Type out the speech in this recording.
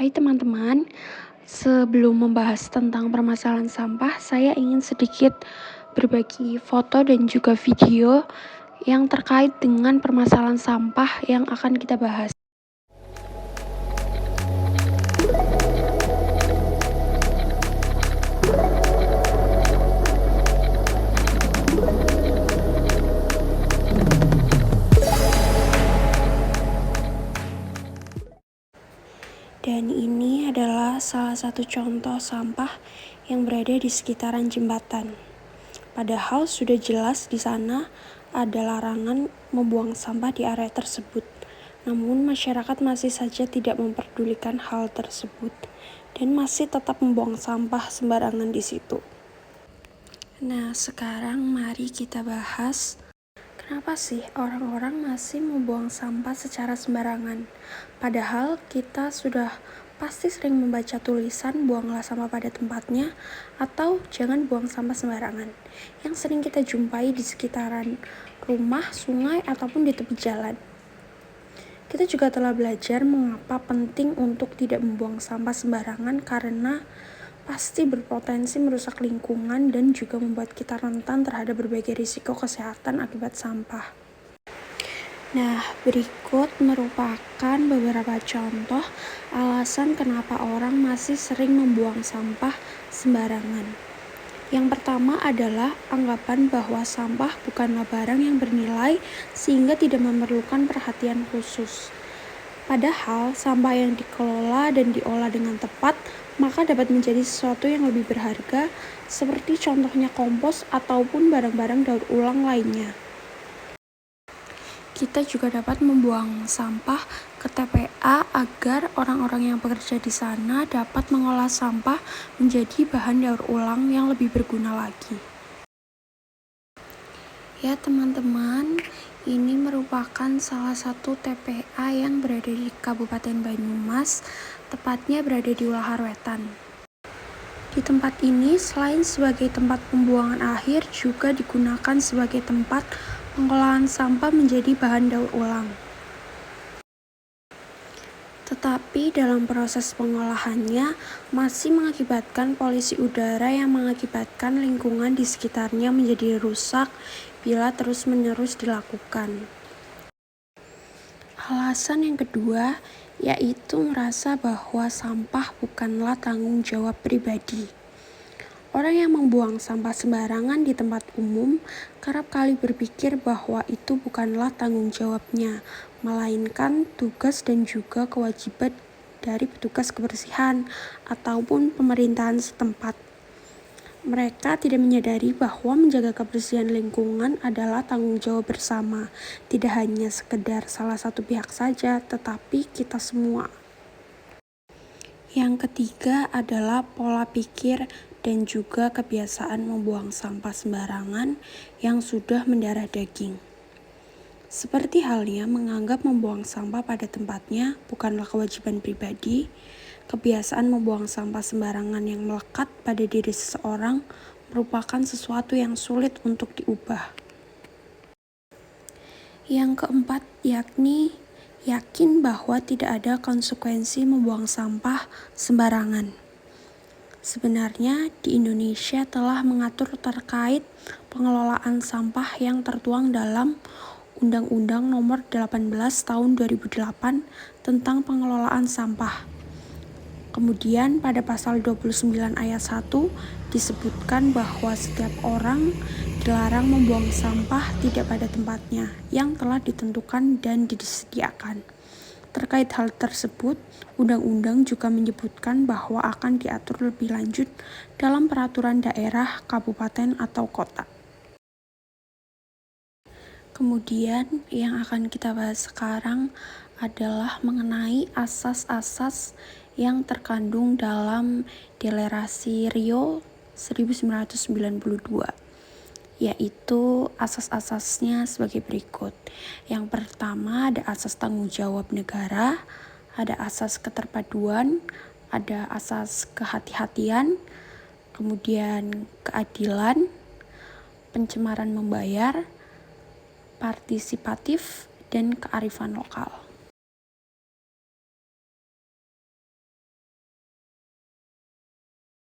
Hai teman-teman, sebelum membahas tentang permasalahan sampah, saya ingin sedikit berbagi foto dan juga video yang terkait dengan permasalahan sampah yang akan kita bahas. Dan ini adalah salah satu contoh sampah yang berada di sekitaran jembatan. Padahal sudah jelas di sana ada larangan membuang sampah di area tersebut. Namun masyarakat masih saja tidak memperdulikan hal tersebut dan masih tetap membuang sampah sembarangan di situ. Nah, sekarang mari kita bahas kenapa sih orang-orang masih membuang sampah secara sembarangan? Padahal kita sudah pasti sering membaca tulisan buanglah sampah pada tempatnya atau jangan buang sampah sembarangan yang sering kita jumpai di sekitaran rumah, sungai, ataupun di tepi jalan. Kita juga telah belajar mengapa penting untuk tidak membuang sampah sembarangan karena pasti berpotensi merusak lingkungan dan juga membuat kita rentan terhadap berbagai risiko kesehatan akibat sampah. Nah, berikut merupakan beberapa contoh alasan kenapa orang masih sering membuang sampah sembarangan. Yang pertama adalah anggapan bahwa sampah bukanlah barang yang bernilai sehingga tidak memerlukan perhatian khusus. Padahal, sampah yang dikelola dan diolah dengan tepat maka dapat menjadi sesuatu yang lebih berharga, seperti contohnya kompos ataupun barang-barang daur ulang lainnya. Kita juga dapat membuang sampah ke TPA agar orang-orang yang bekerja di sana dapat mengolah sampah menjadi bahan daur ulang yang lebih berguna lagi. Ya teman-teman, ini merupakan salah satu TPA yang berada di Kabupaten Banyumas, tepatnya berada di Ulahar Wetan. Di tempat ini, selain sebagai tempat pembuangan akhir, juga digunakan sebagai tempat pengolahan sampah menjadi bahan daur ulang. Tetapi dalam proses pengolahannya masih mengakibatkan polusi udara yang mengakibatkan lingkungan di sekitarnya menjadi rusak bila terus-menerus dilakukan. Alasan yang kedua yaitu merasa bahwa sampah bukanlah tanggung jawab pribadi. Orang yang membuang sampah sembarangan di tempat umum kerap kali berpikir bahwa itu bukanlah tanggung jawabnya, melainkan tugas dan juga kewajiban dari petugas kebersihan ataupun pemerintahan setempat. Mereka tidak menyadari bahwa menjaga kebersihan lingkungan adalah tanggung jawab bersama, tidak hanya sekedar salah satu pihak saja, tetapi kita semua. Yang ketiga adalah pola pikir dan juga kebiasaan membuang sampah sembarangan yang sudah mendarah daging. Seperti halnya menganggap membuang sampah pada tempatnya bukanlah kewajiban pribadi, kebiasaan membuang sampah sembarangan yang melekat pada diri seseorang merupakan sesuatu yang sulit untuk diubah. Yang keempat yakni yakin bahwa tidak ada konsekuensi membuang sampah sembarangan. Sebenarnya di Indonesia telah mengatur terkait pengelolaan sampah yang tertuang dalam Undang-Undang Nomor 18 Tahun 2008 tentang pengelolaan sampah. Kemudian pada pasal 29 ayat 1 disebutkan bahwa setiap orang dilarang membuang sampah tidak pada tempatnya yang telah ditentukan dan disediakan. Terkait hal tersebut, undang-undang juga menyebutkan bahwa akan diatur lebih lanjut dalam peraturan daerah, kabupaten, atau kota. Kemudian yang akan kita bahas sekarang adalah mengenai asas-asas yang terkandung dalam Deklarasi Rio 1992. Yaitu asas-asasnya sebagai berikut. Yang pertama ada asas tanggung jawab negara, ada asas keterpaduan, ada asas kehati-hatian, kemudian keadilan, pencemaran membayar, partisipatif, dan kearifan lokal.